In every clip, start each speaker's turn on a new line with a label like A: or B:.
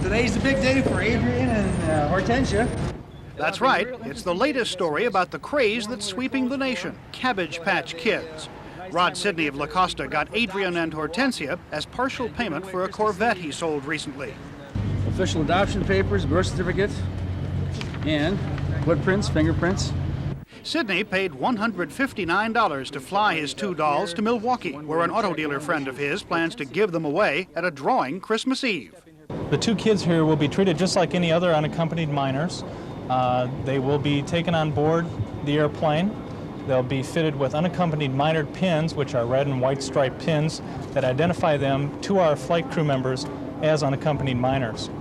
A: Today's the big day for Adrian and Hortensia.
B: That's right. It's the latest story about the craze that's sweeping the nation, Cabbage Patch Kids. Rod Sidney of La Costa got Adrian and Hortensia as partial payment for a Corvette he sold recently.
A: Official adoption papers, birth certificate, and footprints, fingerprints.
B: Sidney paid $159 to fly his two dolls to Milwaukee, where an auto dealer friend of his plans to give them away at a drawing Christmas Eve.
C: The two kids here will be treated just like any other unaccompanied minors. They will be taken on board the airplane. They'll be fitted with unaccompanied minored pins, which are red and white striped pins that identify them to our flight crew members as unaccompanied minors.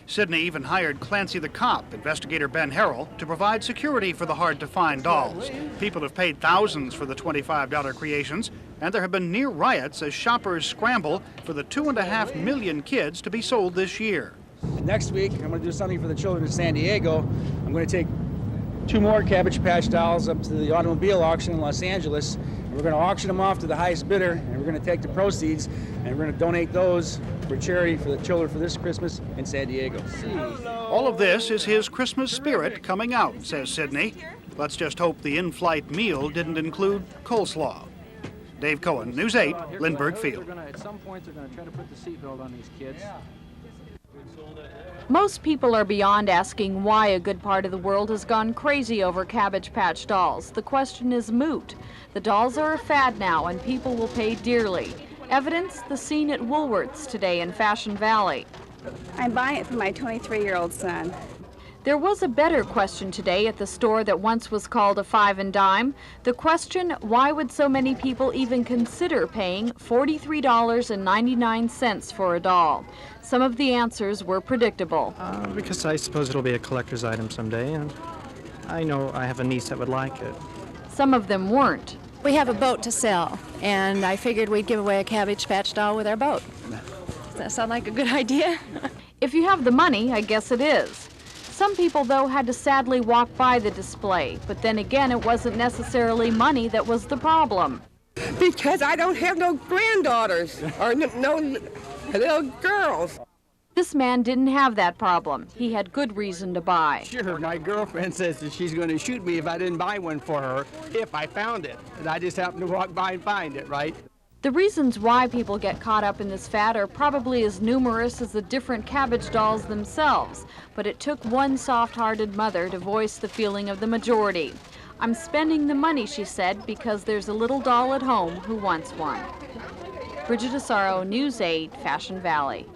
B: Sidney even hired Clancy the cop, investigator Ben Harrell, to provide security for the hard-to-find dolls. People have paid thousands for the $25 creations, and there have been near riots as shoppers scramble for the 2.5 million kids to be sold this year.
A: Next week, I'm going to do something for the children in San Diego. I'm going to take 2 more Cabbage Patch dolls up to the automobile auction in Los Angeles. We're going to auction them off to the highest bidder, and we're going to take the proceeds, and we're going to donate those for charity for the children for this Christmas in San Diego.
B: All of this is his Christmas spirit coming out, says Sidney. Let's just hope the in-flight meal didn't include coleslaw. Dave Cohen, News 8, Lindbergh Field.
D: At some point, they're going to try to put the seatbelt on these kids.
E: Most people are beyond asking why a good part of the world has gone crazy over Cabbage Patch dolls. The question is moot. The dolls are a fad now, and people will pay dearly. Evidence, the scene at Woolworth's today in Fashion Valley.
F: I'm buying it for my 23-year-old son.
E: There was a better question today at the store that once was called a five and dime. The question, why would so many people even consider paying $43.99 for a doll? Some of the answers were predictable.
G: Because I suppose it'll be a collector's item someday, and I know I have a niece that would like it.
E: Some of them weren't.
H: We have a boat to sell, and I figured we'd give away a Cabbage Patch doll with our boat. Does that sound like a good idea?
E: If you have the money, I guess it is. Some people, though, had to sadly walk by the display, but then again, it wasn't necessarily money that was the problem.
I: Because I don't have no granddaughters or no little girls.
E: This man didn't have that problem. He had good reason to buy.
J: Sure, my girlfriend says that she's going to shoot me if I didn't buy one for her, if I found it. And I just happened to walk by and find it, right?
E: The reasons why people get caught up in this fad are probably as numerous as the different Cabbage dolls themselves, but it took one soft-hearted mother to voice the feeling of the majority. I'm spending the money, she said, because there's a little doll at home who wants one. Bridget Asaro, News 8, Fashion Valley.